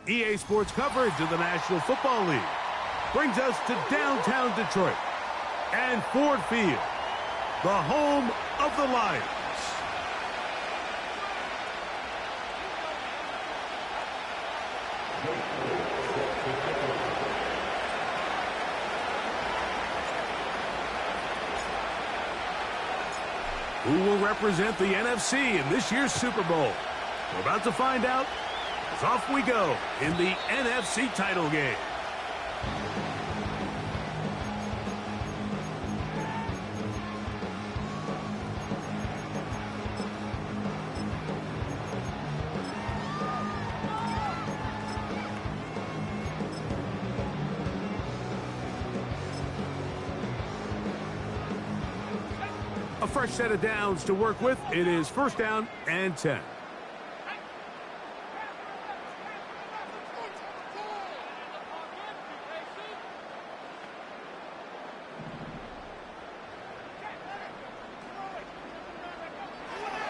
EA Sports coverage of the National Football League brings us to downtown Detroit and Ford Field, the home of the Lions. Who will represent the NFC in this year's Super Bowl? We're about to find out as off we go in the NFC title game. A fresh set of downs to work with. It is first down and 10.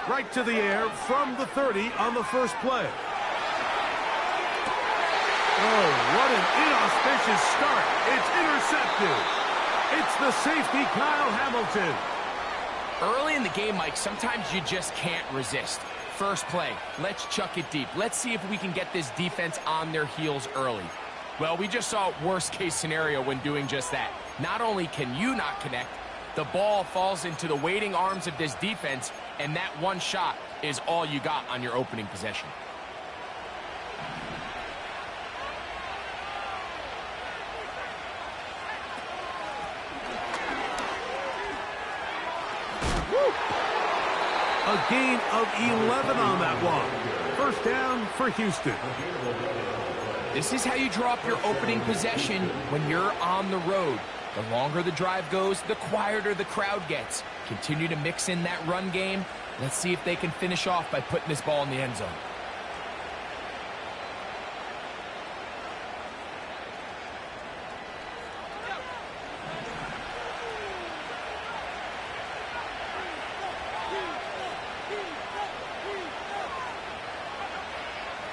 Right to the air from the 30 on the first play. Oh, what an inauspicious start. It's intercepted. It's the safety, Kyle Hamilton. Early in the game, Mike, sometimes you just can't resist. First play, let's chuck it deep. Let's see if we can get this defense on their heels early. Well, we just saw worst case scenario when doing just that. Not only can you not connect, the ball falls into the waiting arms of this defense, and that one shot is all you got on your opening possession. A gain of 11 on that one. First down for Houston. This is how you draw up your opening possession when you're on the road. The longer the drive goes, the quieter the crowd gets. Continue to mix in that run game. Let's see if they can finish off by putting this ball in the end zone.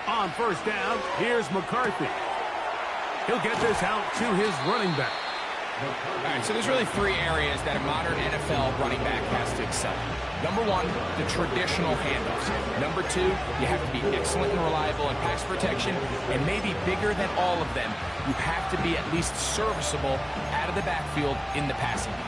On first down, here's McCarthy. He'll get this out to his running back. All right, so there's really three areas that a modern NFL running back has to excel. Number one, the traditional handoffs. Number two, you have to be excellent and reliable in pass protection. And maybe bigger than all of them, you have to be at least serviceable out of the backfield in the passing game.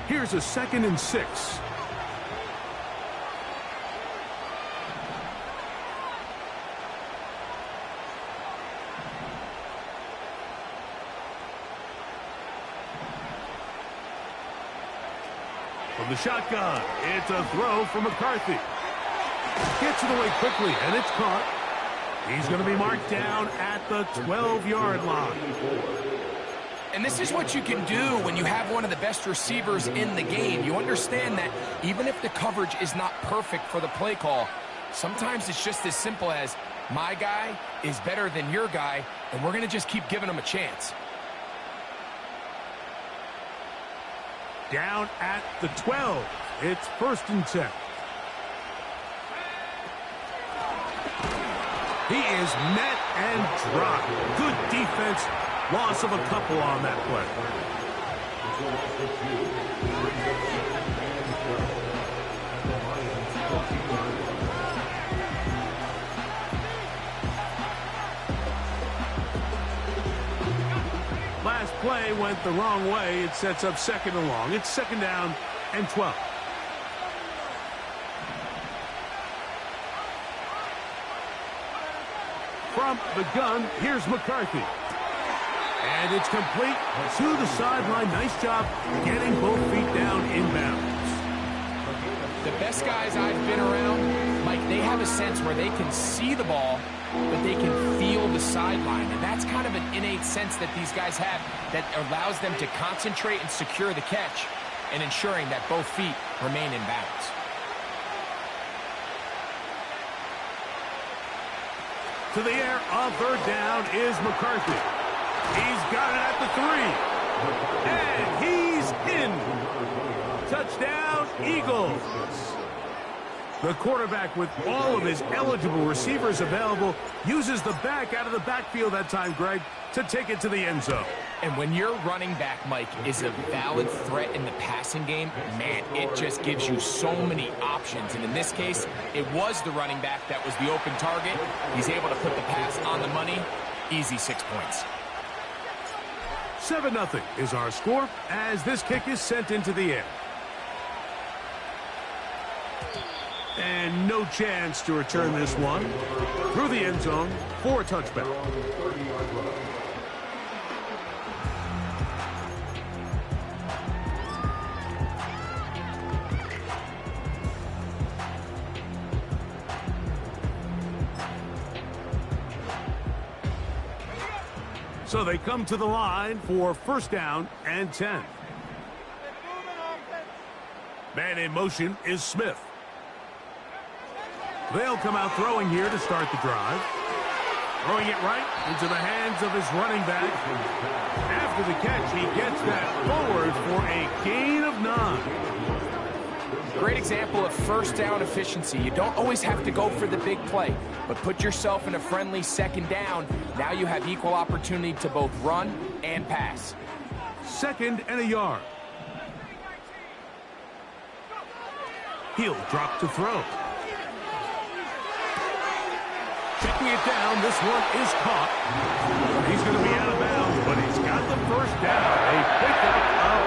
Here's a 2nd and 6. From the shotgun, it's a throw for McCarthy. Gets it away quickly, and it's caught. He's going to be marked down at the 12-yard line. And this is what you can do when you have one of the best receivers in the game. You understand that even if the coverage is not perfect for the play call, sometimes it's just as simple as my guy is better than your guy, and we're going to just keep giving him a chance. Down at the 12. It's 1st and 10. He is met and dropped. Good defense. Loss of a couple on that play. Last play went the wrong way. It sets up 2nd and long. It's 2nd down and 12. From the gun, here's McCarthy. And it's complete to the sideline. Nice job getting both feet down inbounds. The best guys I've been around, Mike, they have a sense where they can see the ball, but they can feel the sideline. And that's kind of an innate sense that these guys have that allows them to concentrate and secure the catch and ensuring that both feet remain in bounds. To the air on third down is McCarthy. He's got it at the 3. And he's in. Touchdown, Eagles. The quarterback, with all of his eligible receivers available, uses the back out of the backfield that time, Greg, to take it to the end zone. And when your running back, Mike, is a valid threat in the passing game, man, it just gives you so many options. And in this case, it was the running back that was the open target. He's able to put the pass on the money. Easy 6 points. 7-0 is our score as this kick is sent into the air. And no chance to return this one through the end zone for a touchback. So they come to the line for first down and 10. Man in motion is Smith. They'll come out throwing here to start the drive. Throwing it right into the hands of his running back. After the catch, he gets that forward for a gain of 9. Great example of first down efficiency. You don't always have to go for the big play, but put yourself in a friendly second down. Now you have equal opportunity to both run and pass. 2nd and a yard. He'll drop to throw. Checking it down, this one is caught. He's going to be out of bounds, but he's got the first down. A pickup of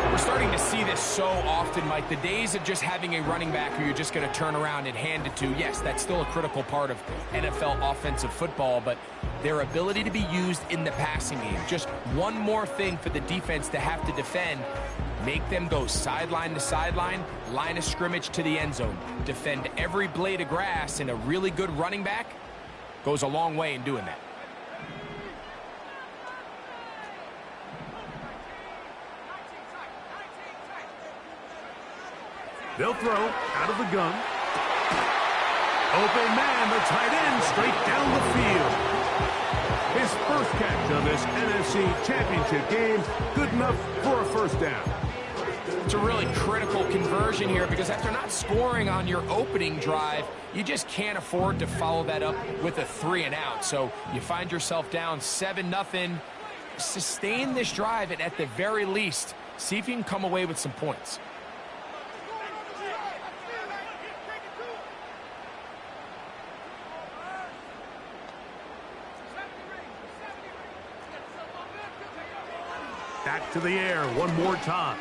8. We're starting to see this so often, Mike. The days of just having a running back who you're just going to turn around and hand it to, yes, that's still a critical part of NFL offensive football, but their ability to be used in the passing game. Just one more thing for the defense to have to defend. Make them go sideline to sideline, line of scrimmage to the end zone. Defend every blade of grass, and a really good running back goes a long way in doing that. They'll throw out of the gun. Open man, the tight end, straight down the field. His first catch of this NFC Championship game, good enough for a first down. It's a really critical conversion here because after not scoring on your opening drive, you just can't afford to follow that up with a 3-and-out. So you find yourself down 7-0. Sustain this drive and at the very least, see if you can come away with some points. Back to the air one more time.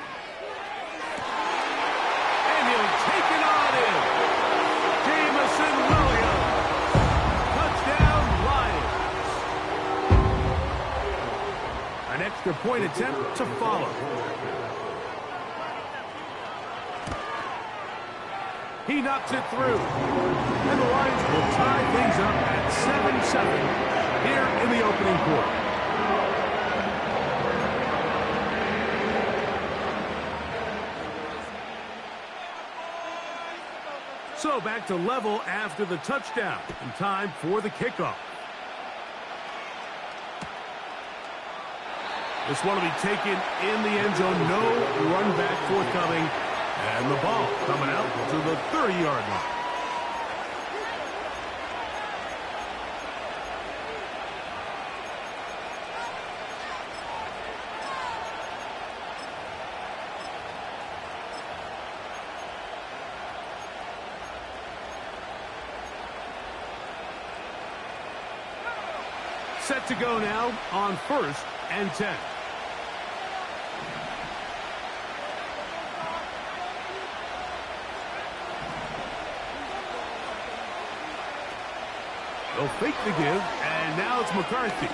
And he'll take it on in. Jamison Williams. Touchdown, Lions. An extra point attempt to follow. He knocks it through. And the Lions will tie things up at 7-7 here in the opening quarter. So back to level after the touchdown, and time for the kickoff. This one will be taken in the end zone. No run back forthcoming. And the ball coming out to the 30-yard line. Set to go now on 1st and 10. They'll fake the give, and now it's McCarthy.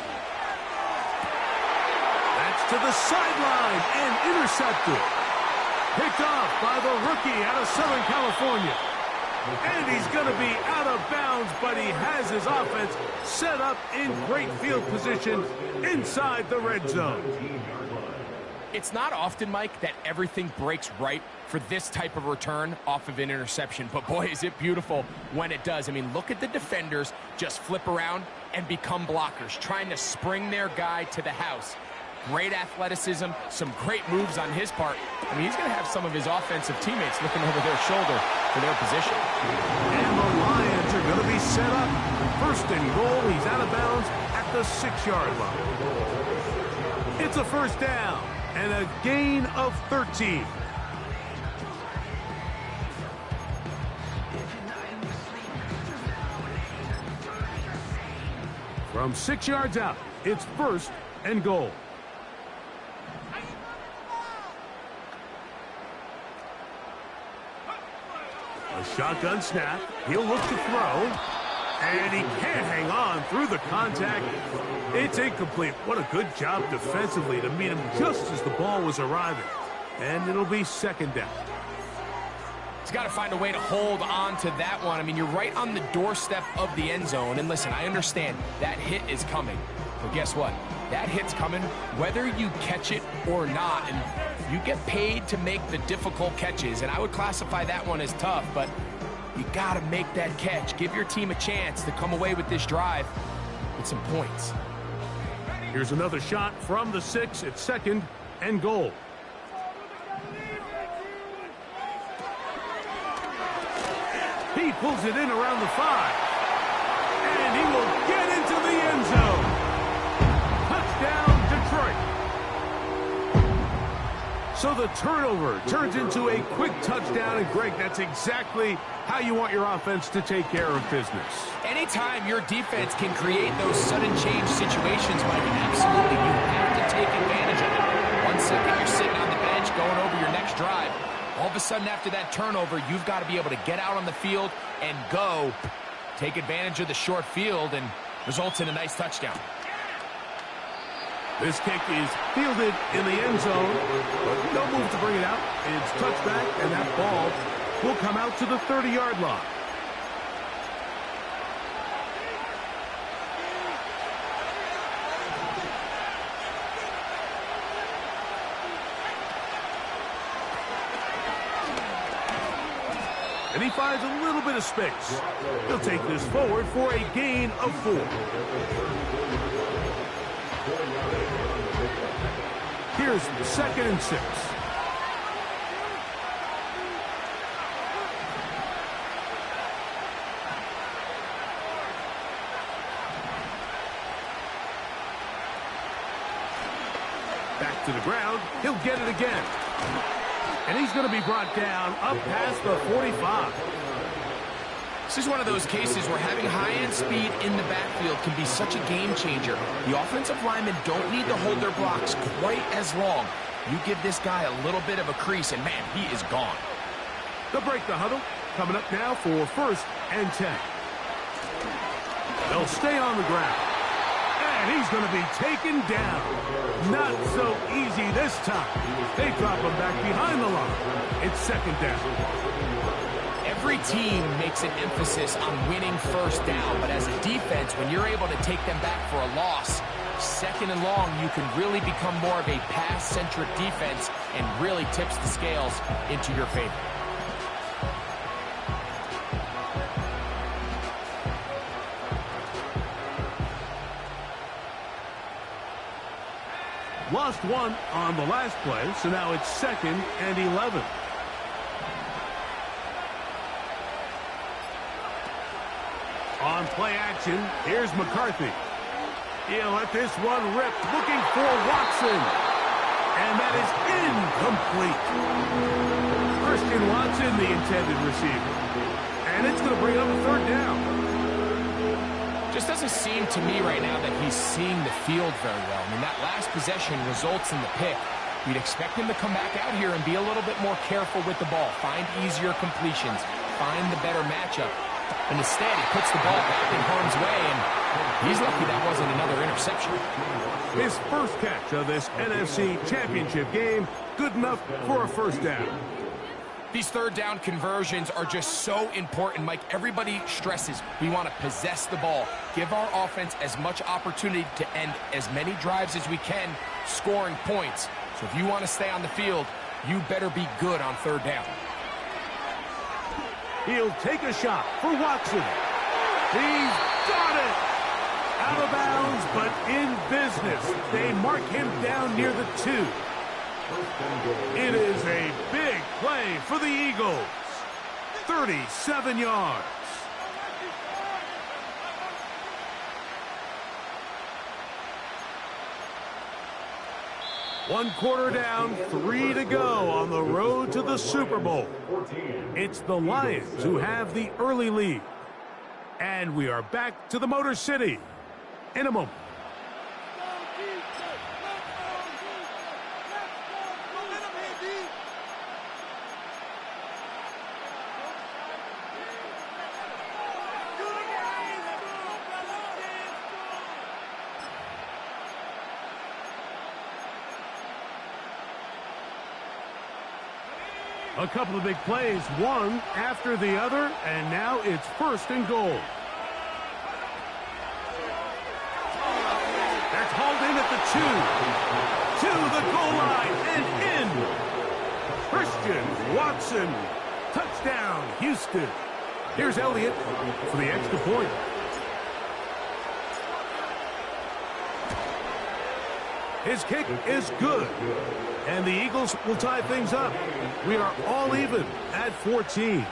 That's to the sideline and intercepted. Picked off by the rookie out of Southern California. And he's going to be out of bounds, but he has his offense set up in great field position inside the red zone. It's not often, Mike, that everything breaks right for this type of return off of an interception. But boy, is it beautiful when it does. I mean, look at the defenders just flip around and become blockers, trying to spring their guy to the house. Great athleticism, some great moves on his part. I mean, he's going to have some of his offensive teammates looking over their shoulder for their position. And the Lions are going to be set up. First and goal, he's out of bounds at the 6-yard line. It's a first down and a gain of 13. From 6 yards out, it's first and goal. A shotgun snap. He'll look to throw. And he can't hang on through the contact. It's incomplete. What a good job defensively to meet him just as the ball was arriving. And it'll be second down. He's got to find a way to hold on to that one. I mean, you're right on the doorstep of the end zone. And listen, I understand that hit is coming. But guess what? That hit's coming whether you catch it or not. And you get paid to make the difficult catches. And I would classify that one as tough, but you got to make that catch. Give your team a chance to come away with this drive with some points. Here's another shot from the 6. It's second and goal. He pulls it in around the 5. And he will get into the end zone. Touchdown, Detroit. So the turnover turns into a quick touchdown. And, Greg, that's exactly how you want your offense to take care of business. Anytime your defense can create those sudden change situations, Mike, absolutely, you have to take advantage of it. 1 second, you're sitting on the bench going over your next drive. All of a sudden, after that turnover, you've got to be able to get out on the field and go. Take advantage of the short field and results in a nice touchdown. This kick is fielded in the end zone, but no move to bring it out. It's touchback, and that ball will come out to the 30-yard line. And he finds a little bit of space. He'll take this forward for a gain of 4. Here's second and 6. Back to the ground. He'll get it again. And he's going to be brought down up past the 45. This is one of those cases where having high-end speed in the backfield can be such a game changer. The offensive linemen don't need to hold their blocks quite as long. You give this guy a little bit of a crease, and man, he is gone. They'll break the huddle. Coming up now for first and 10. They'll stay on the ground. And he's going to be taken down. Not so easy this time. They drop him back behind the line. It's second down. Every team makes an emphasis on winning first down, but as a defense, when you're able to take them back for a loss, second and long, you can really become more of a pass-centric defense and really tips the scales into your favor. Lost one on the last play, so now it's second and 11. On play action, here's McCarthy. He'll let this one rip, looking for Watson. And that is incomplete. Christian Watson, the intended receiver. And it's going to bring up a third down. Just doesn't seem to me right now that he's seeing the field very well. I mean, that last possession results in the pick. You'd expect him to come back out here and be a little bit more careful with the ball, find easier completions, find the better matchup. And instead, he puts the ball back in harm's way, and he's lucky that wasn't another interception. His first catch of this NFC Championship game, good enough for a first down. These third down conversions are just so important, Mike. Everybody stresses we want to possess the ball, give our offense as much opportunity to end as many drives as we can, scoring points. So if you want to stay on the field, you better be good on third down. He'll take a shot for Watson. He's got it! Out of bounds, but in business. They mark him down near the 2. It is a big play for the Eagles. 37 yards. One quarter down, 3 to go on the road to the Super Bowl. It's the Lions who have the early lead. And we are back to the Motor City in a moment. A couple of big plays, one after the other, and now it's 1st and goal. That's hauled in at the 2. To the goal line and in. Christian Watson. Touchdown, Houston. Here's Elliott for the extra point. His kick is good. And the Eagles will tie things up. We are all even at 14.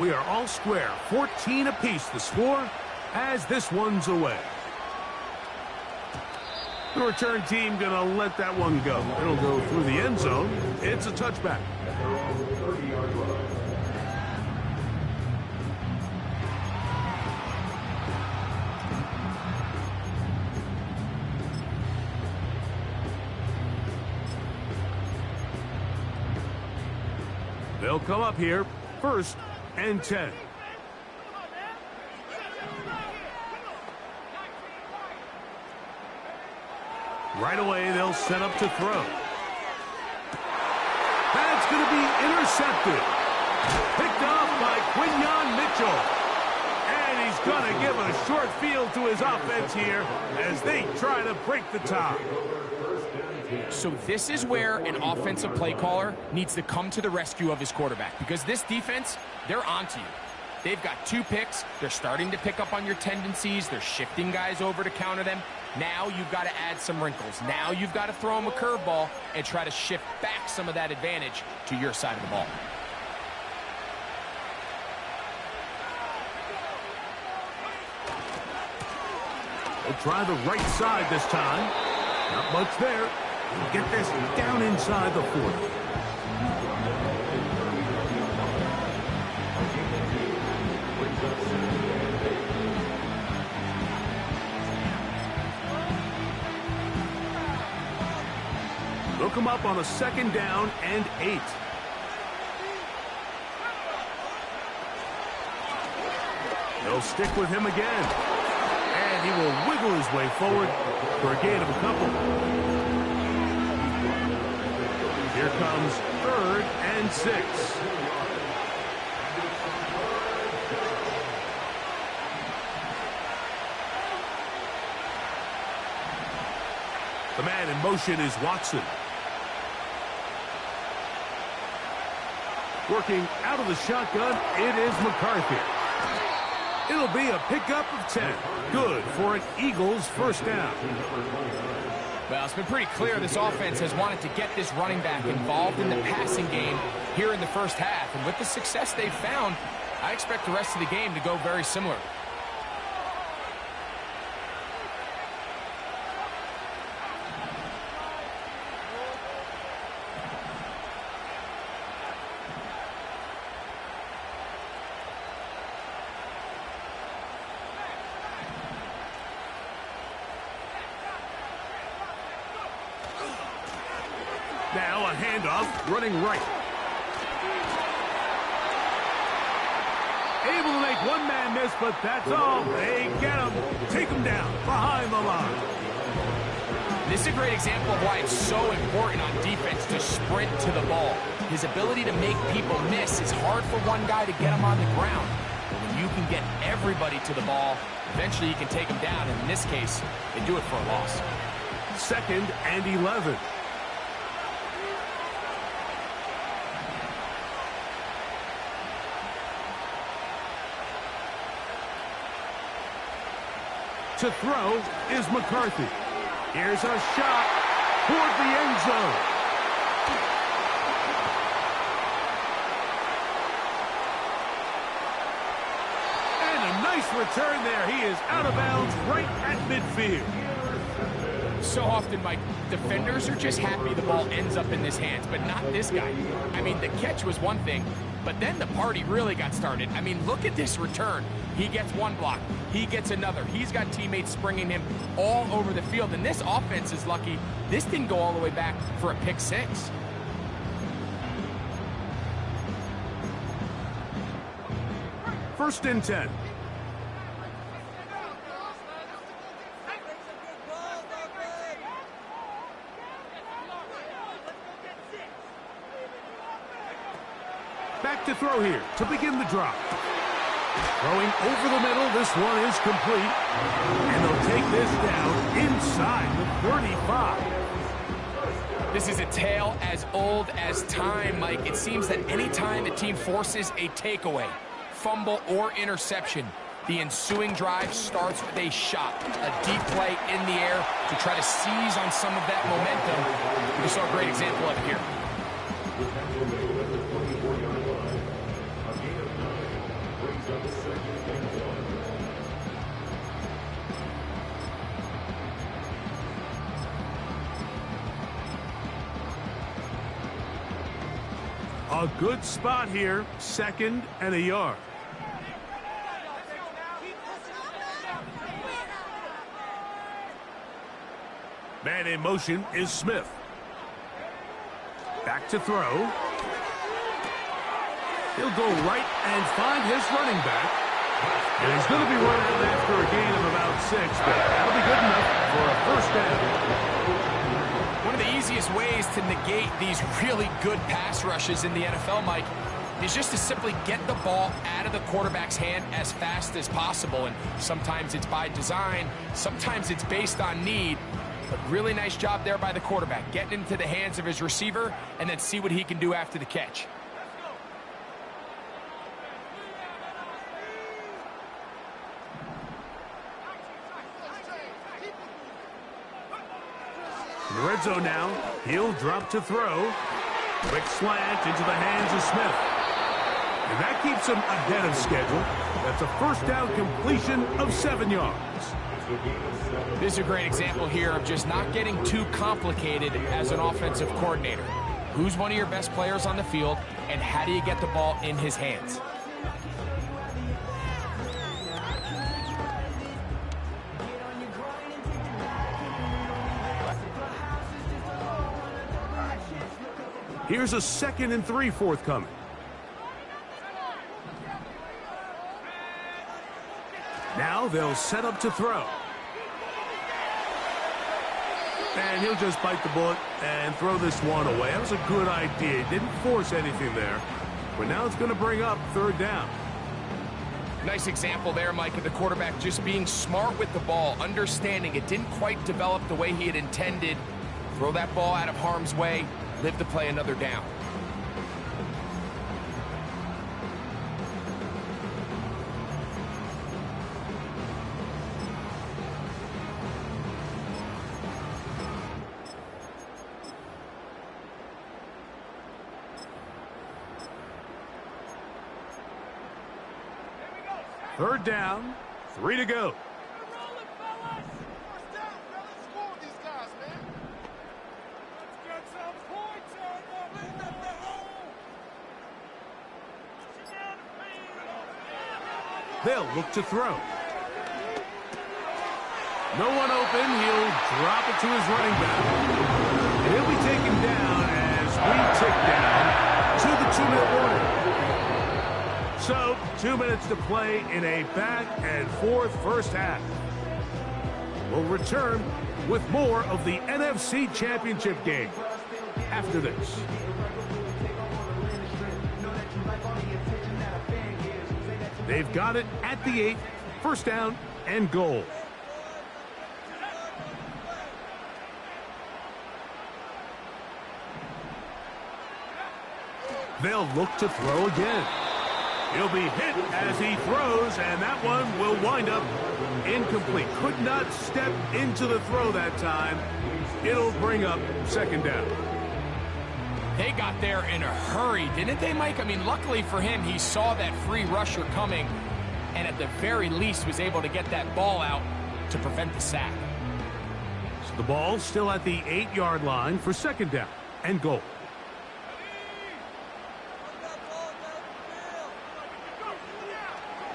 We are all square. 14 apiece the score as this one's away. The return team going to let that one go. It'll go through the end zone. It's a touchback. They'll come up here, 1st and 10. Right away, they'll set up to throw. That's going to be intercepted. Picked off by Quinyon Mitchell. And he's going to give a short field to his offense here as they try to break the tie. So this is where an offensive play caller needs to come to the rescue of his quarterback, because this defense, they're onto you. They've got 2 picks. They're starting to pick up on your tendencies. They're shifting guys over to counter them. Now you've got to add some wrinkles. Now you've got to throw them a curveball and try to shift back some of that advantage to your side of the ball. We'll try the right side this time. Not much there. We'll get this down inside the 40. They'll come up on a 2nd down and 8. They'll stick with him again. And he will wiggle his way forward for a gain of a couple. Here comes 3rd and 6. The man in motion is Watson. Working out of the shotgun, it is McCarthy. It'll be a pickup of 10. Good for an Eagles 1st down. Well, it's been pretty clear this offense has wanted to get this running back involved in the passing game here in the 1st half. And with the success they've found, I expect the rest of the game to go very similar. Now a handoff, running right. Able to make one man miss, but that's all. They get him, take him down behind the line. This is a great example of why it's so important on defense to sprint to the ball. His ability to make people miss is hard for one guy to get him on the ground. But when you can get everybody to the ball, eventually you can take him down. And in this case, they do it for a loss. 2nd and 11. To throw is McCarthy. Here's a shot toward the end zone. And a nice return there. He is out of bounds right at midfield. So often, Mike, defenders are just happy the ball ends up in his hands, but not this guy. I mean, the catch was one thing, but then the party really got started. I mean, look at this return. He gets one block. He gets another. He's got teammates springing him all over the field, and this offense is lucky. This didn't go all the way back for a pick six. First and 10. Back to throw here to begin the drop. Throwing over the middle, this one is complete. And they'll take this down inside the 35. This is a tale as old as time, Mike. It seems that any time a team forces a takeaway, fumble, or interception, the ensuing drive starts with a shot, a deep play in the air to try to seize on some of that momentum. We saw a great example of it here. A good spot here, 2nd and a yard. Man in motion is Smith. Back to throw. He'll go right and find his running back. And he's going to be run out after a gain of about 6, but that'll be good enough for a first down. One of the easiest ways to negate these really good pass rushes in the NFL, Mike, is just to simply get the ball out of the quarterback's hand as fast as possible. And sometimes it's by design, sometimes it's based on need. But really nice job there by the quarterback, getting into the hands of his receiver and then see what he can do after the catch. In the red zone now, he'll drop to throw. Quick slant into the hands of Smith. And that keeps him ahead of schedule. That's a first down completion of 7 yards. This is a great example here of just not getting too complicated as an offensive coordinator. Who's one of your best players on the field, and how do you get the ball in his hands? Here's a 2nd and 3 forthcoming. Now they'll set up to throw. And he'll just bite the bullet and throw this one away. That was a good idea. He didn't force anything there. But now it's going to bring up 3rd down. Nice example there, Mike, of the quarterback just being smart with the ball, understanding it didn't quite develop the way he had intended. Throw that ball out of harm's way, live to play another down. Third down, 3 to go. They'll look to throw. No one open. He'll drop it to his running back. And he'll be taken down as we tick down to the 2-minute warning. So, 2 minutes to play in a back-and-forth first half. We'll return with more of the NFC Championship game after this. They've got it at the 8, first down and goal. They'll look to throw again. He'll be hit as he throws, and that one will wind up incomplete. Could not step into the throw that time. It'll bring up second down. They got there in a hurry, didn't they, Mike? I mean, luckily for him, he saw that free rusher coming, and at the very least was able to get that ball out to prevent the sack. So the ball's still at the 8-yard line for second down and goal.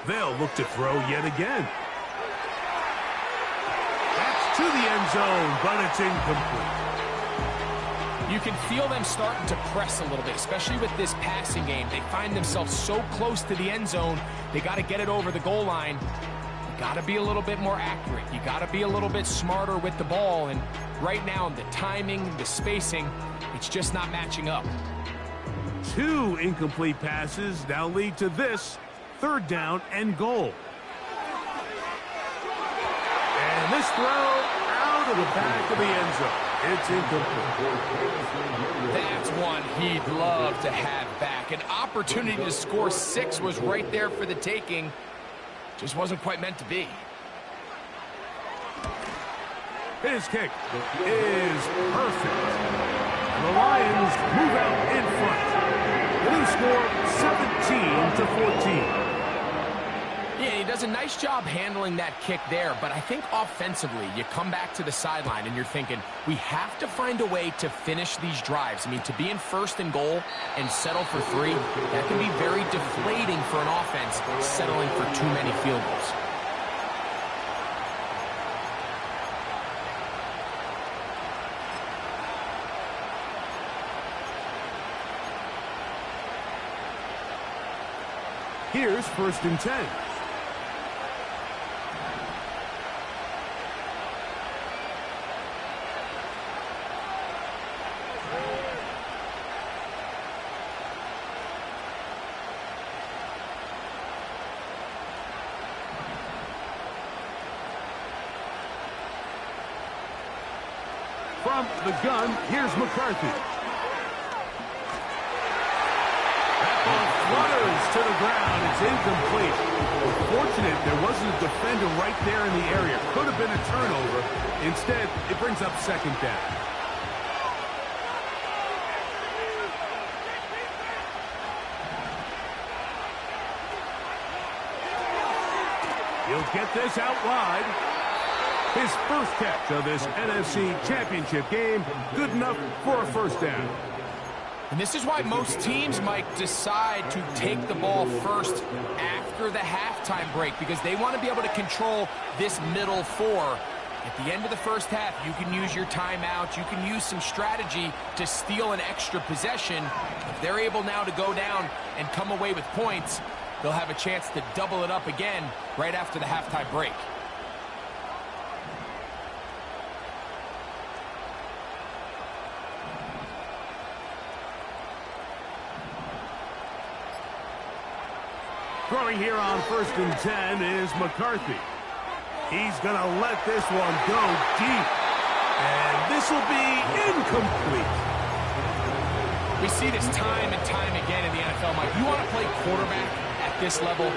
They'll look to throw yet again. That's to the end zone, but it's incomplete. You can feel them starting to press a little bit, especially with this passing game. They find themselves so close to the end zone, they got to get it over the goal line. You got to be a little bit more accurate. You got to be a little bit smarter with the ball, and right now, the timing, the spacing, it's just not matching up. 2 incomplete passes now lead to this. Third down and goal. And this throw out of the back of the end zone. It's incomplete. That's one he'd love to have back. An opportunity to score 6 was right there for the taking. Just wasn't quite meant to be. His kick is perfect. And the Lions move out in front. The new score 17-14. Yeah, he does a nice job handling that kick there, but I think offensively, you come back to the sideline and you're thinking, we have to find a way to finish these drives. I mean, to be in first and goal and settle for 3, that can be very deflating for an offense settling for too many field goals. Here's first and 10. From the gun, here's McCarthy. That ball flutters to the ground. It's incomplete. Fortunate there wasn't a defender right there in the area. Could have been a turnover. Instead, it brings up second down. He'll get this out wide. His first catch of this NFC Championship game, good enough for a first down. And this is why most teams, Mike, decide to take the ball first after the halftime break, because they want to be able to control this middle 4. At the end of the first half, you can use your timeout. You can use some strategy to steal an extra possession. If they're able now to go down and come away with points, they'll have a chance to double it up again right after the halftime break. Throwing here on first and 10 is McCarthy. He's going to let this one go deep. And this will be incomplete. We see this time and time again in the NFL, Mike. You want to play quarterback at this level,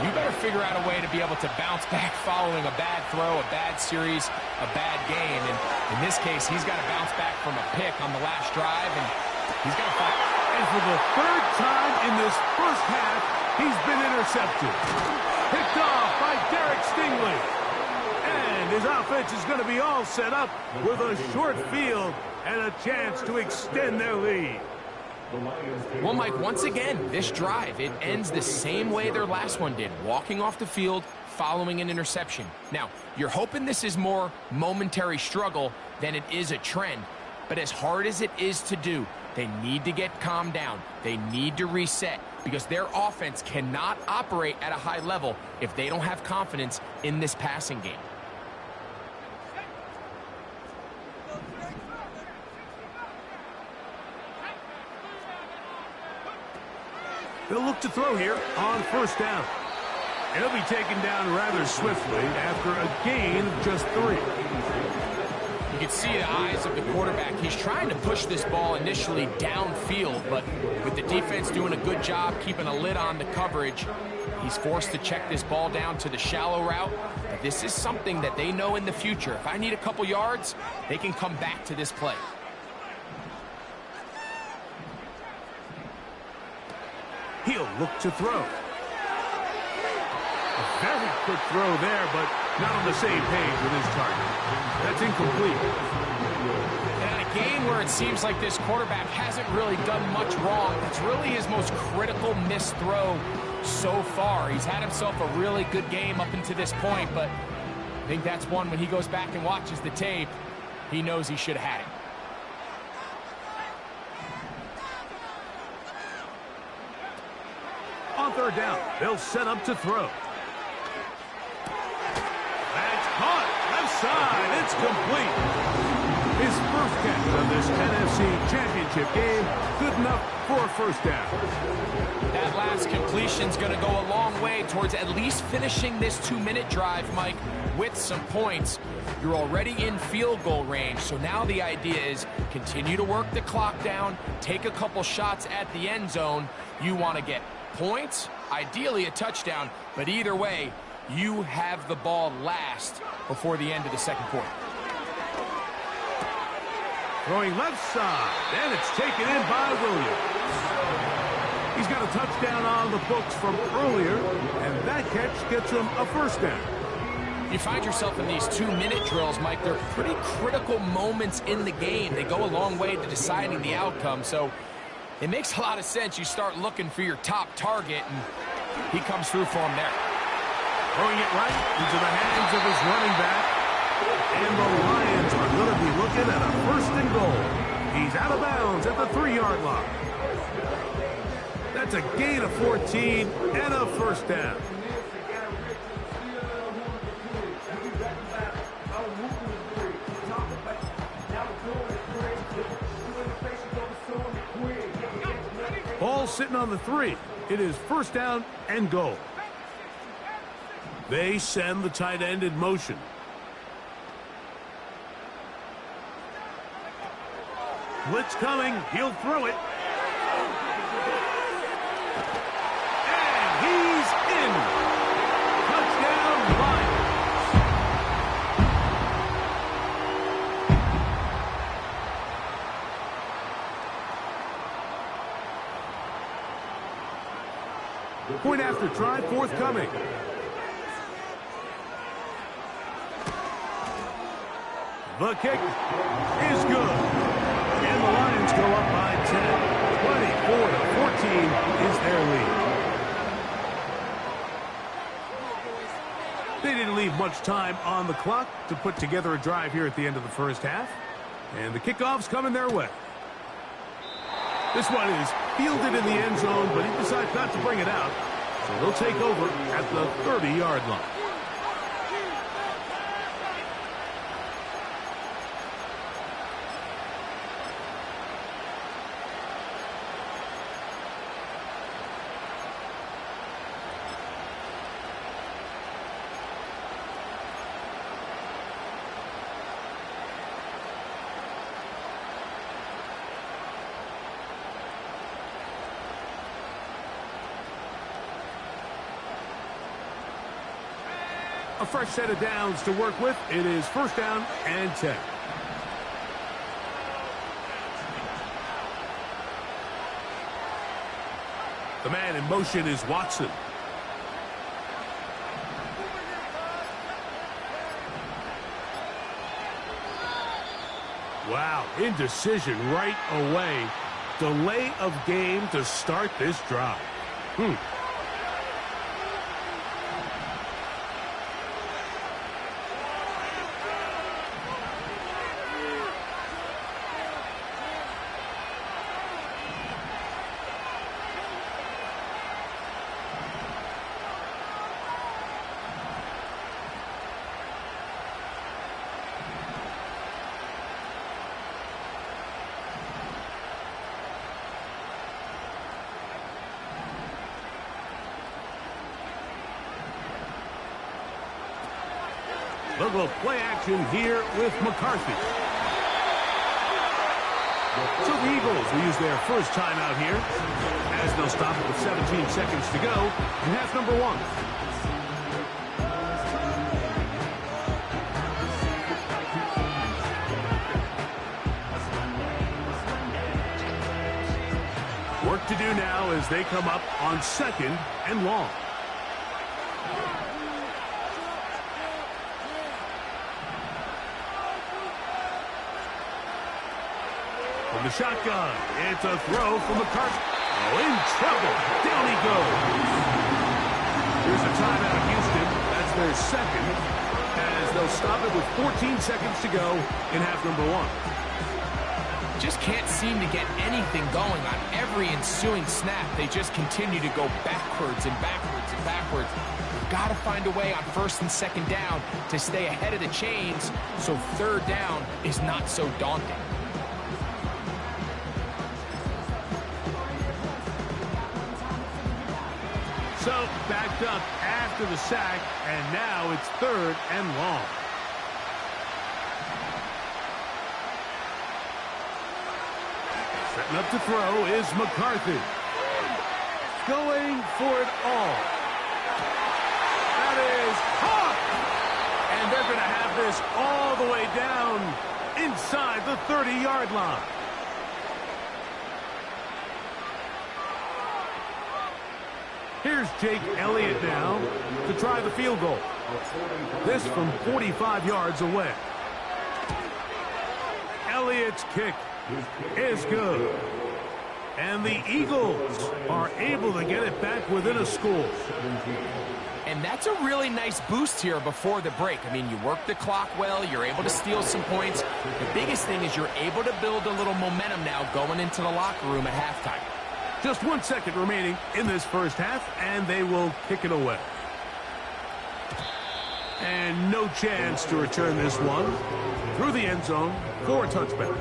you better figure out a way to be able to bounce back following a bad throw, a bad series, a bad game. And in this case, he's got to bounce back from a pick on the last drive, and he's got to fight. And for the third time in this first half, he's been intercepted. Picked off by Derek Stingley. And his offense is going to be all set up with a short field and a chance to extend their lead. Well, Mike, once again, this drive, it ends the same way their last one did, walking off the field, following an interception. Now, you're hoping this is more momentary struggle than it is a trend, but as hard as it is to do, they need to get calmed down. They need to reset, because their offense cannot operate at a high level if they don't have confidence in this passing game. They'll look to throw here on first down. And he'll be taken down rather swiftly after a gain of just 3. You can see the eyes of the quarterback. He's trying to push this ball initially downfield, but with the defense doing a good job keeping a lid on the coverage, he's forced to check this ball down to the shallow route. But this is something that they know in the future. If I need a couple yards, they can come back to this play. He'll look to throw. A very quick throw there, but not on the same page with his target. That's incomplete. And in a game where it seems like this quarterback hasn't really done much wrong, it's really his most critical missed throw so far. He's had himself a really good game up until this point, but I think that's one when he goes back and watches the tape, he knows he should have had it. On third down, they'll set up to throw. That's caught. Left side. It's complete. His first catch of this NFC Championship game. Good enough for a first down. That last completion's going to go a long way towards at least finishing this 2-minute drive, Mike, with some points. You're already in field goal range, so now the idea is continue to work the clock down, take a couple shots at the end zone. You want to get points, ideally a touchdown, but either way, you have the ball last before the end of the second quarter. Throwing left side, and it's taken in by Williams. He's got a touchdown on the books from earlier, and that catch gets him a first down. You find yourself in these 2-minute drills, Mike. They're pretty critical moments in the game. They go a long way to deciding the outcome, so it makes a lot of sense. You start looking for your top target, and he comes through for him there. Throwing it right into the hands of his running back. And the Lions are going to be looking at a first and goal. He's out of bounds at the 3-yard line. That's a gain of 14 and a first down. Ball sitting on the 3. It is first down and goal. They send the tight end in motion. Blitz coming. He'll throw it. And he's in. Touchdown, Lions. Point after try forthcoming. The kick is good. And the Lions go up by 10. 24-14 is their lead. They didn't leave much time on the clock to put together a drive here at the end of the first half. And the kickoff's coming their way. This one is fielded in the end zone, but he decides not to bring it out. So they'll take over at the 30-yard line. A fresh set of downs to work with. It is first down and 10. The man in motion is Watson. Wow, indecision right away. Delay of game to start this drive. They'll go play action here with McCarthy. So the Eagles will use their first timeout here, as they'll stop it with 17 seconds to go in half number 1. Work to do now as they come up on 2nd and long. From the shotgun, it's a throw from McCarthy. Oh, in trouble. Down he goes. Here's a timeout, Houston. That's their second, as they'll stop it with 14 seconds to go in half number 1. Just can't seem to get anything going on every ensuing snap. They just continue to go backwards and backwards and backwards. You've got to find a way on 1st and 2nd down to stay ahead of the chains so 3rd down is not so daunting. So backed up after the sack, and now it's 3rd and long. Setting up to throw is McCarthy. Going for it all. That is caught! And they're going to have this all the way down inside the 30-yard line. Here's Jake Elliott now to try the field goal. This from 45 yards away. Elliott's kick is good. And the Eagles are able to get it back within a score. And that's a really nice boost here before the break. I mean, you work the clock well, you're able to steal some points. The biggest thing is you're able to build a little momentum now going into the locker room at halftime. Just 1 second remaining in this first half, and they will kick it away. And no chance to return this one through the end zone for a touchback.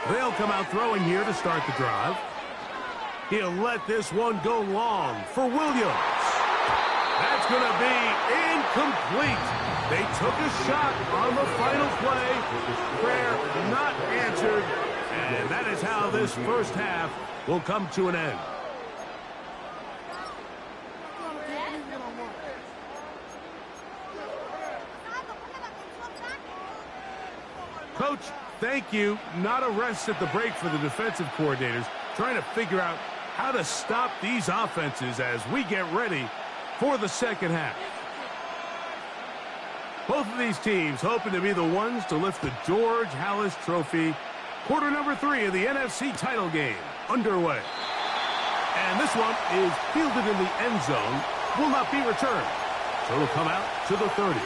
They'll come out throwing here to start the drive. He'll let this one go long for Williams. That's going to be incomplete. They took a shot on the final play. Prayer not answered. And that is how this first half will come to an end. Coach, thank you. Not a rest at the break for the defensive coordinators, trying to figure out how to stop these offenses as we get ready for the second half. Both of these teams hoping to be the ones to lift the George Halas Trophy. Quarter number 3 of the NFC title game underway. And this one is fielded in the end zone, will not be returned. So it'll come out to the 30.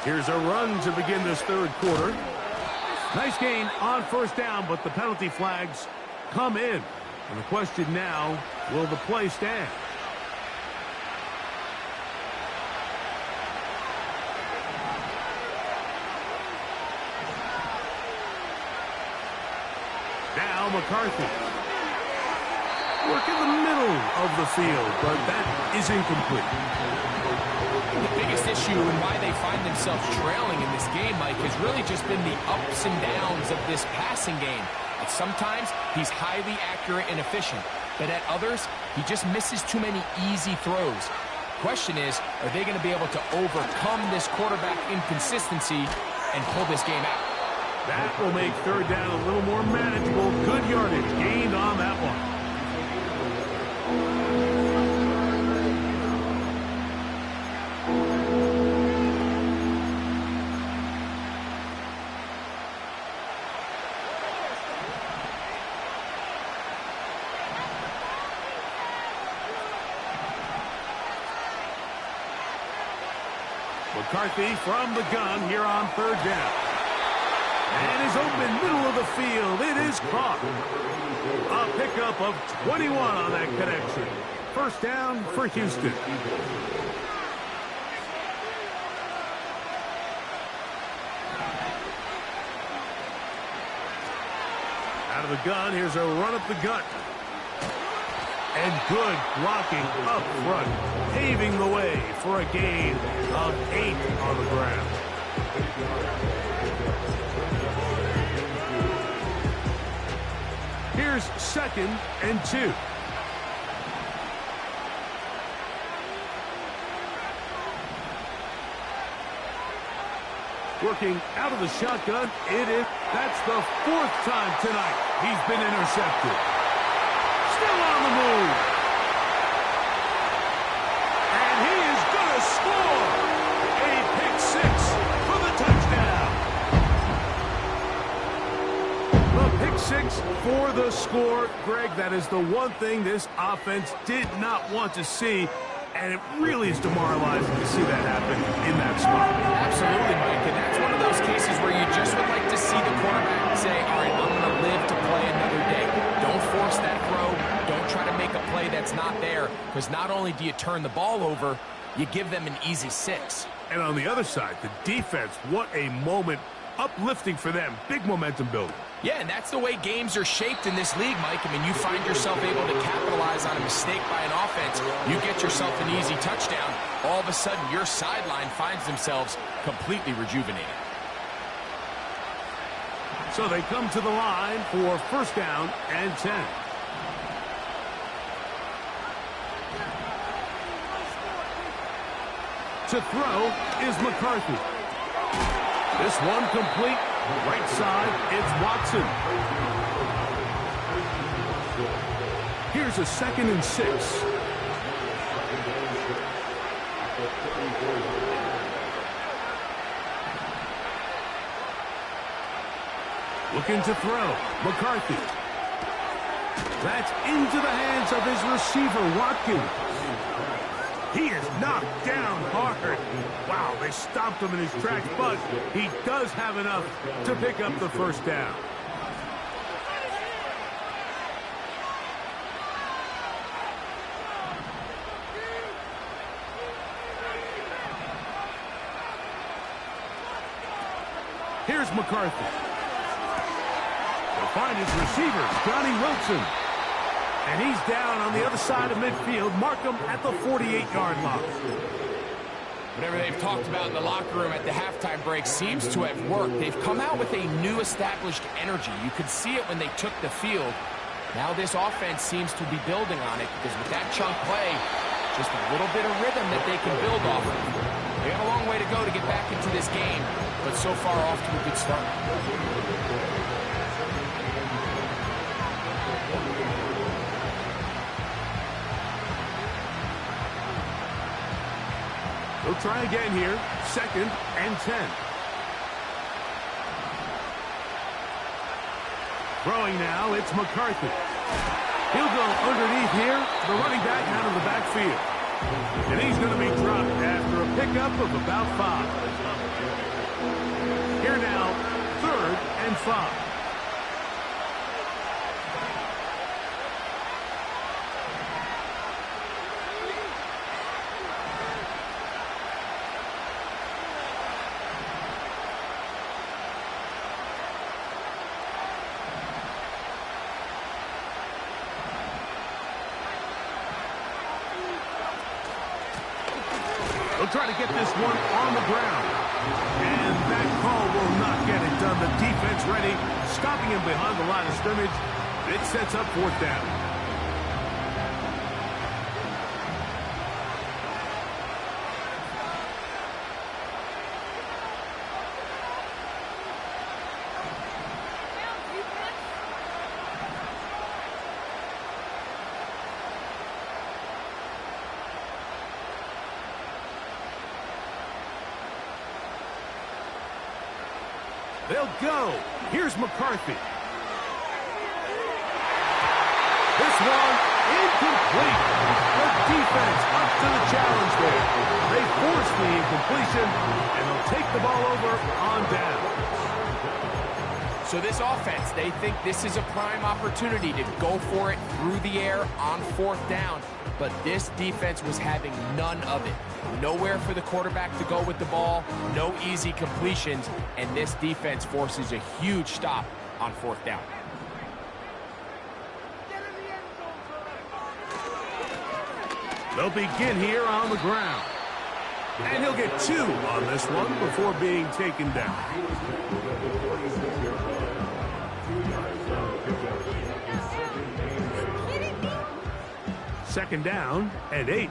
Here's a run to begin this third quarter. Nice gain on first down, but the penalty flags come in. And the question now, will the play stand? Now McCarthy. Work in the middle of the field, but that is incomplete. The biggest issue and why they find themselves trailing in this game, Mike, has really just been the ups and downs of this passing game. At sometimes, he's highly accurate and efficient, but at others, he just misses too many easy throws. Question is, are they going to be able to overcome this quarterback inconsistency and pull this game out? That will make third down a little more manageable. Good yardage gained on that one. McCarthy from the gun here on third down. And is open, middle of the field. It is caught. A pickup of 21 on that connection. First down for Houston. Out of the gun, here's a run up the gut. And good blocking up front, paving the way for a gain of 8 on the ground. Here's 2nd and 2. Working out of the shotgun, that's the 4th time tonight he's been intercepted. Still on the move. And he is going to score. A pick 6 for the touchdown. The pick 6 for the score. Greg, that is the one thing this offense did not want to see. And it really is demoralizing to see that happen in that spot. Absolutely, Mike. And that's one of those cases where you just would like to see the quarterback say, all right, I'm going to live to play another day. Don't force that throw. Don't try to make a play that's not there. Because not only do you turn the ball over, you give them an easy 6. And on the other side, the defense, what a moment. Uplifting for them. Big momentum building. Yeah, and that's the way games are shaped in this league, Mike. I mean, you find yourself able to capitalize on a mistake by an offense. You get yourself an easy touchdown. All of a sudden, your sideline finds themselves completely rejuvenated. So they come to the line for first down and 10. To throw is McCarthy. This one complete. Right side, it's Watson. Here's a 2nd and 6. Looking to throw. McCarthy. That's into the hands of his receiver, Watkins. He is knocked down hard. Wow, they stopped him in his tracks, but he does have enough to pick up the first down. Here's McCarthy. He'll find his receiver, Johnny Wilson. And he's down on the other side of midfield. Mark him at the 48-yard line. Whatever they've talked about in the locker room at the halftime break seems to have worked. They've come out with a new established energy. You could see it when they took the field. Now this offense seems to be building on it because with that chunk play, just a little bit of rhythm that they can build off of. They have a long way to go to get back into this game, but so far off to a good start. We'll try again here. 2nd and 10. Throwing now, it's McCarthy. He'll go underneath here. The running back out of the backfield. And he's going to be dropped after a pickup of about 5. Here now, 3rd and 5. They'll try to get this one on the ground. And that call will not get it done. The defense ready, stopping him behind the line of scrimmage. It sets up 4th down. They'll go. Here's McCarthy. This one incomplete. The defense up to the challenge there. They force the incompletion, and they'll take the ball over on down. So this offense, they think this is a prime opportunity to go for it through the air on 4th down. But this defense was having none of it. Nowhere for the quarterback to go with the ball, no easy completions, and this defense forces a huge stop on 4th down. They'll begin here on the ground. And he'll get 2 on this one before being taken down. Second down and 8.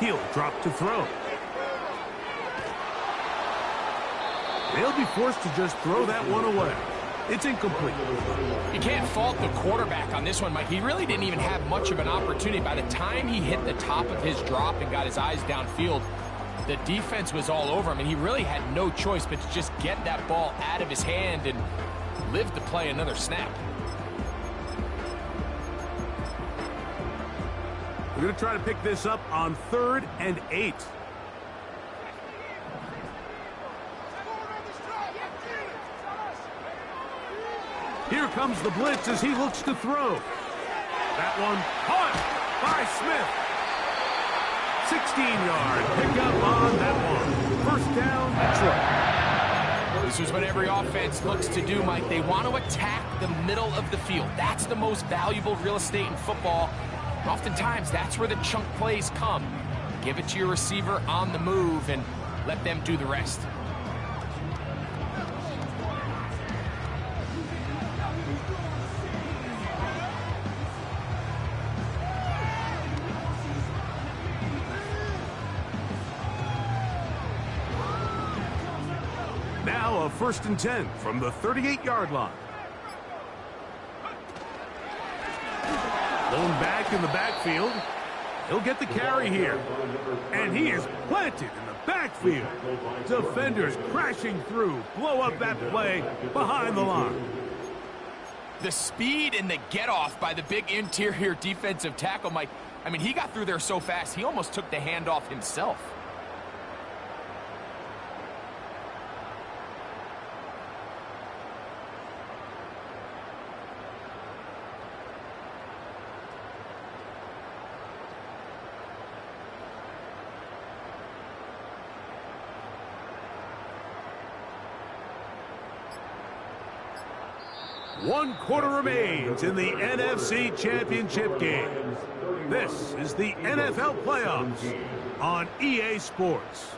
He'll drop to throw. They'll be forced to just throw that one away. It's incomplete. You can't fault the quarterback on this one, Mike. He really didn't even have much of an opportunity. By the time he hit the top of his drop and got his eyes downfield, the defense was all over him, and he really had no choice but to just get that ball out of his hand and live to play another snap. We're going to try to pick this up on 3rd and 8. Here comes the blitz as he looks to throw. That one caught by Smith. 16-yard pickup on that one. 1st down, Detroit. This is what every offense looks to do, Mike. They want to attack the middle of the field. That's the most valuable real estate in football. Oftentimes, that's where the chunk plays come. Give it to your receiver on the move and let them do the rest. Now a 1st and 10 from the 38-yard line. Lone back in the backfield. He'll get the carry here. And he is planted in the backfield. Defenders crashing through. Blow up that play behind the line. The speed and the get-off by the big interior defensive tackle, Mike. I mean, he got through there so fast, he almost took the handoff himself. One quarter remains in the NFC Championship game. This is the NFL Playoffs on EA Sports.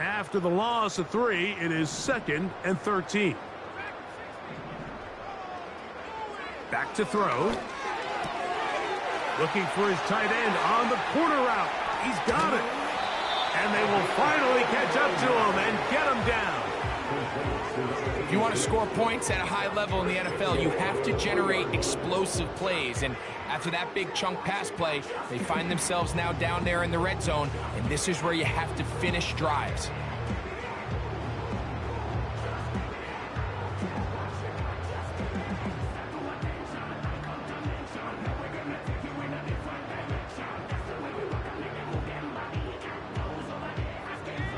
After the loss of 3, it is 2nd and 13. Back to throw. Looking for his tight end on the corner route. He's got it. And they will finally catch up to him and get him down. If you want to score points at a high level in the NFL, you have to generate explosive plays. And after that big chunk pass play, they find themselves now down there in the red zone. And this is where you have to finish drives.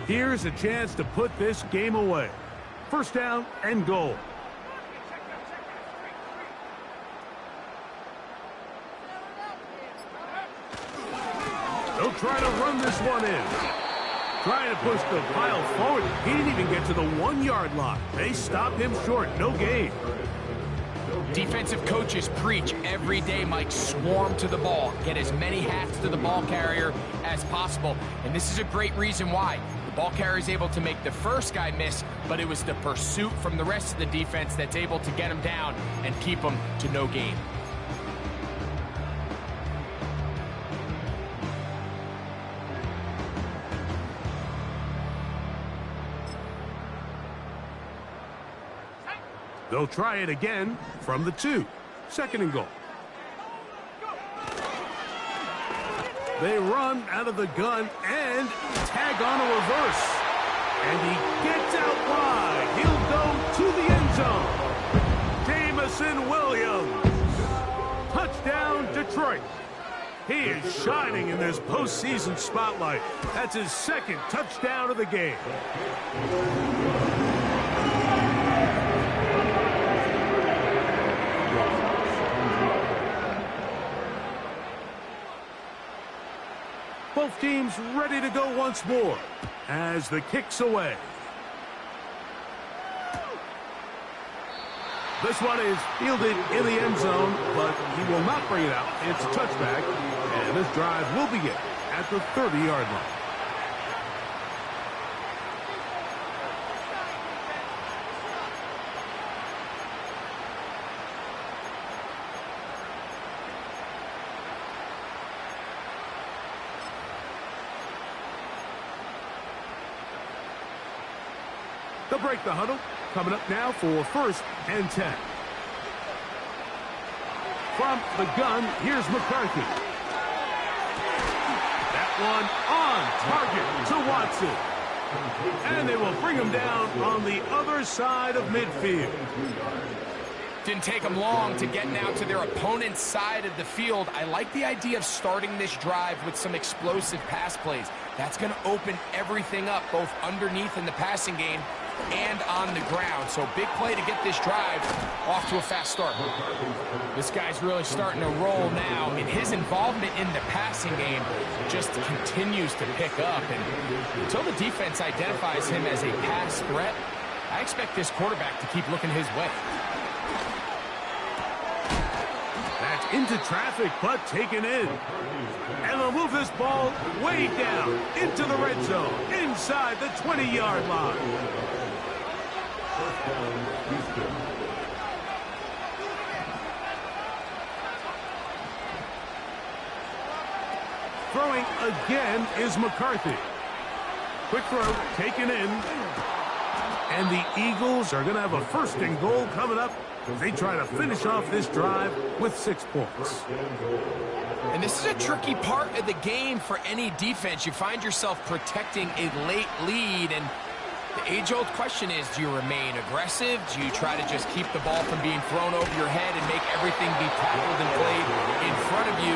Here's a chance to put this game away. 1st down and goal. They'll try to run this one in. Trying to push the pile forward. He didn't even get to the 1-yard line. They stopped him short. No gain. Defensive coaches preach every day, Mike, swarm to the ball. Get as many hats to the ball carrier as possible. And this is a great reason why. The ball carrier is able to make the first guy miss, but it was the pursuit from the rest of the defense that's able to get him down and keep him to no gain. They'll try it again from the 2. Second and goal. They run out of the gun and tag on a reverse. And he gets out wide. He'll go to the end zone. Jamison Williams. Touchdown, Detroit. He is shining in this postseason spotlight. That's his second touchdown of the game. Both teams ready to go once more as the kick's away. This one is fielded in the end zone, but he will not bring it out. It's a touchback, and this drive will begin at the 30-yard line. They'll break the huddle. Coming up now for 1st and 10. From the gun, here's McCarthy. That one on target to Watson. And they will bring him down on the other side of midfield. Didn't take them long to get now to their opponent's side of the field. I like the idea of starting this drive with some explosive pass plays. That's going to open everything up, both underneath in the passing game and on the ground. So big play to get this drive off to a fast start. This guy's really starting to roll now. I mean, his involvement in the passing game just continues to pick up. And until the defense identifies him as a pass threat, I expect this quarterback to keep looking his way. That's into traffic, but taken in. And they'll move this ball way down into the red zone, inside the 20-yard line. Throwing again is McCarthy. Quick throw, taken in. And the Eagles are going to have a 1st and goal coming up. They try to finish off this drive with 6 points. And this is a tricky part of the game for any defense. You find yourself protecting a late lead, and the age-old question is, do you remain aggressive? Do you try to just keep the ball from being thrown over your head and make everything be tackled and played in front of you?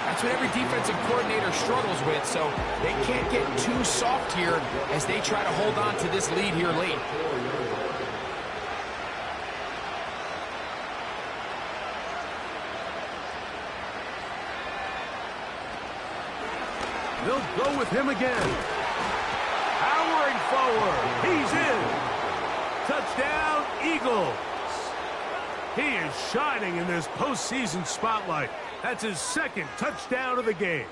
That's what every defensive coordinator struggles with, so they can't get too soft here as they try to hold on to this lead here late. They'll go with him again. Powering forward. He's in. Touchdown, Eagles. He is shining in this postseason spotlight. That's his 2nd touchdown of the game.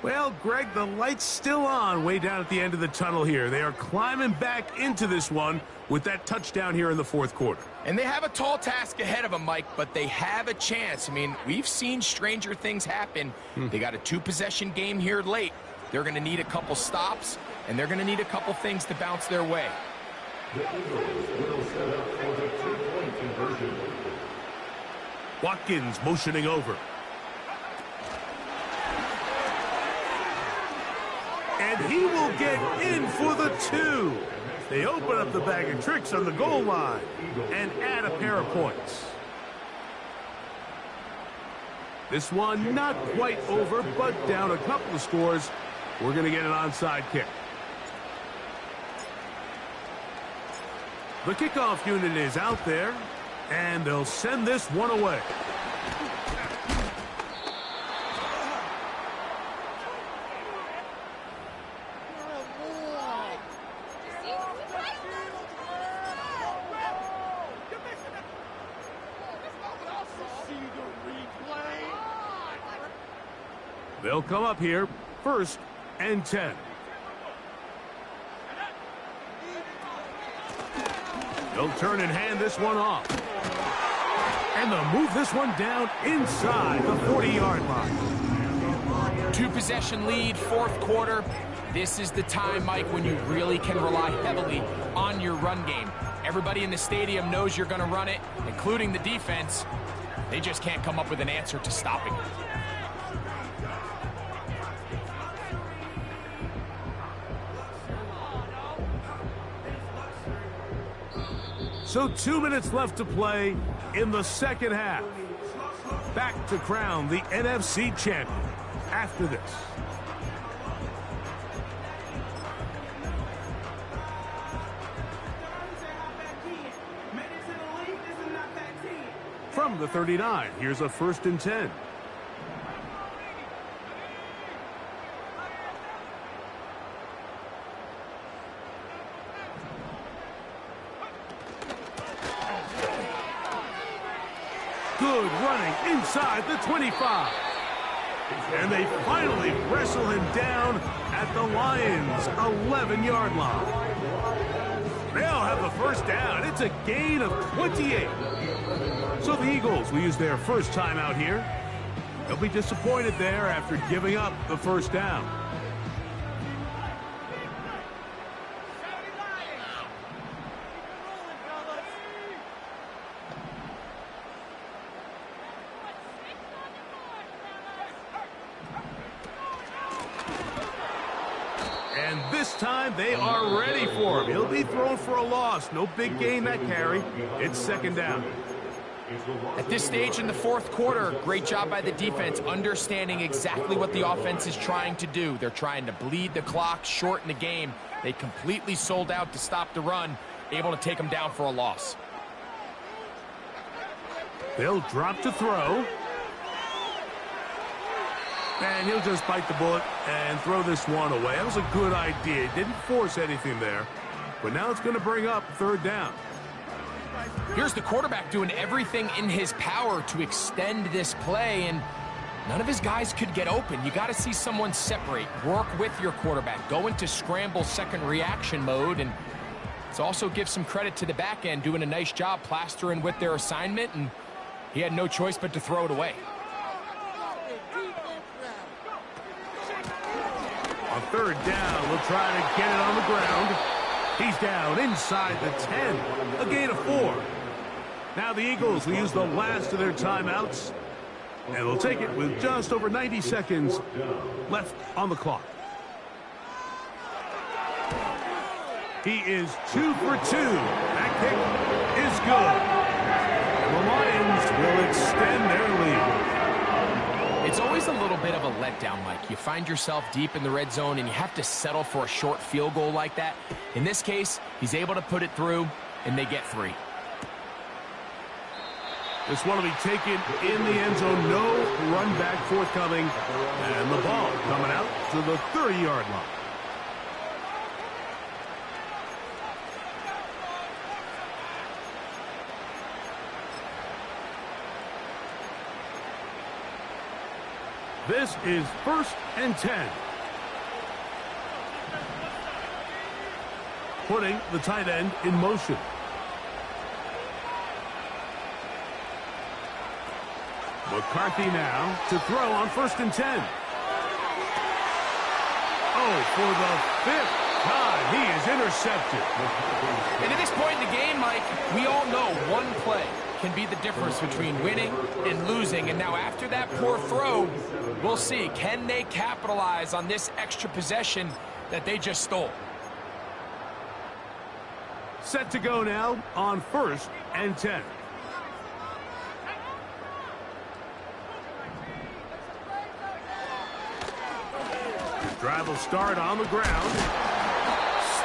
Well, Greg, the light's still on way down at the end of the tunnel here. They are climbing back into this one with that touchdown here in the 4th quarter. And they have a tall task ahead of them, Mike, but they have a chance. I mean, we've seen stranger things happen. They got a 2-possession game here late. They're going to need a couple stops, and they're going to need a couple things to bounce their way. Watkins motioning over. And he will get in for the 2. They open up the bag of tricks on the goal line and add a pair of points. This one not quite over, but down a couple of scores. We're going to get an onside kick. The kickoff unit is out there, and they'll send this one away. They'll come up here, 1st and 10. They'll turn and hand this one off. And they'll move this one down inside the 40-yard line. 2-possession lead, 4th quarter. This is the time, Mike, when you really can rely heavily on your run game. Everybody in the stadium knows you're going to run it, including the defense. They just can't come up with an answer to stopping it. So 2 minutes left to play in the second half. Back to crown the NFC champion after this. From the 39, here's a 1st and 10. Good running inside the 25. And they finally wrestle him down at the Lions' 11-yard line. They'll have the 1st down. It's a gain of 28. So the Eagles will use their first timeout here. They'll be disappointed there after giving up the 1st down. And this time they are ready for him. He'll be thrown for a loss. No big gain that carry. It's 2nd down. At this stage in the 4th quarter, great job by the defense, understanding exactly what the offense is trying to do. They're trying to bleed the clock, shorten the game. They completely sold out to stop the run, able to take them down for a loss. They'll drop to throw. And he'll just bite the bullet and throw this one away. That was a good idea. Didn't force anything there. But now it's going to bring up 3rd down. Here's the quarterback doing everything in his power to extend this play, and none of his guys could get open. You got to see someone separate, work with your quarterback, go into scramble second reaction mode, and let's also give some credit to the back end doing a nice job plastering with their assignment, and he had no choice but to throw it away. On 3rd down, we'll try to get it on the ground. He's down inside the 10, a gain of 4. Now the Eagles will use the last of their timeouts, and they'll take it with just over 90 seconds left on the clock. He is 2 for 2. That kick is good. And the Lions will extend their lead. It's always a little bit of a letdown, Mike. You find yourself deep in the red zone and you have to settle for a short field goal like that. In this case, he's able to put it through, and they get 3. This one will be taken in the end zone. No run back forthcoming. And the ball coming out to the 30-yard line. This is 1st and 10. Putting the tight end in motion. McCarthy now to throw on 1st and 10. Oh, for the 5th time, he is intercepted. And at this point in the game, Mike, we all know one play can be the difference between winning and losing. And now after that poor throw, we'll see, can they capitalize on this extra possession that they just stole? Set to go now on 1st and 10. Drive will start on the ground.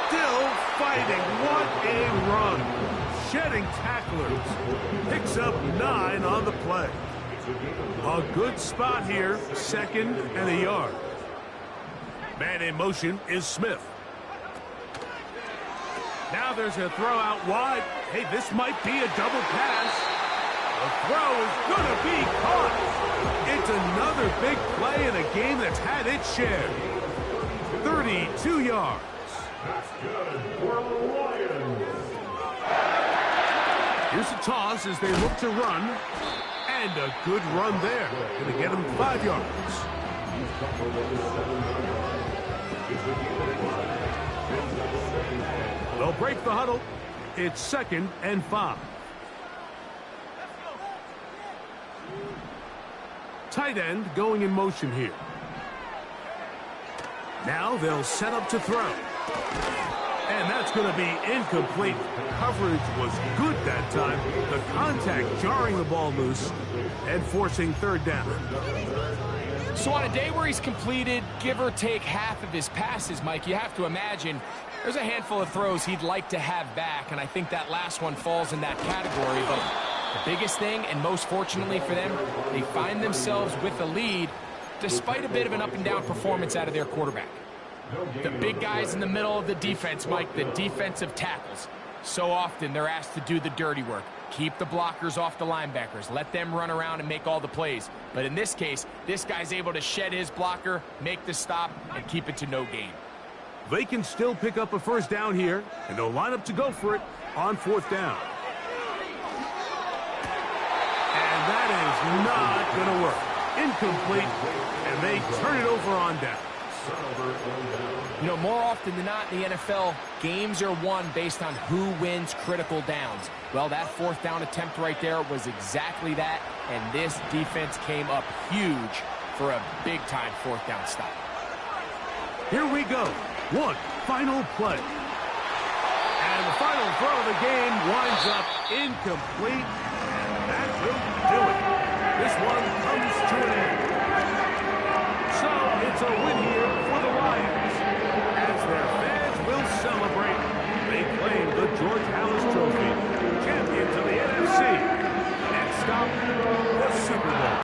Still fighting. What a run. Shedding tacklers. Picks up 9 on the play. A good spot here. 2nd and a yard. Man in motion is Smith. Now there's a throw out wide. Hey, this might be a double pass. The throw is going to be caught. It That's another big play in a game that's had its share. 32 yards. That's good for the Lions. Here's a toss as they look to run. And a good run there. Going to get him 5 yards. They'll break the huddle. It's 2nd and 5. Tight end going in motion here. Now they'll set up to throw. And that's going to be incomplete. Coverage was good that time. The contact jarring the ball loose and forcing 3rd down. So on a day where he's completed, give or take half of his passes, Mike, you have to imagine there's a handful of throws he'd like to have back, and I think that last one falls in that category. But the biggest thing, and most fortunately for them, they find themselves with the lead despite a bit of an up-and-down performance out of their quarterback. The big guys in the middle of the defense, Mike, the defensive tackles. So often they're asked to do the dirty work. Keep the blockers off the linebackers. Let them run around and make all the plays. But in this case, this guy's able to shed his blocker, make the stop, and keep it to no gain. They can still pick up a 1st down here, and they'll line up to go for it on 4th down. And that is not going to work. Incomplete, and they turn it over on down. You know, more often than not in the NFL, games are won based on who wins critical downs. Well, that 4th down attempt right there was exactly that, and this defense came up huge for a big-time 4th down stop. Here we go. One final play. And the final throw of the game winds up incomplete, and that will do it. This one comes to an end.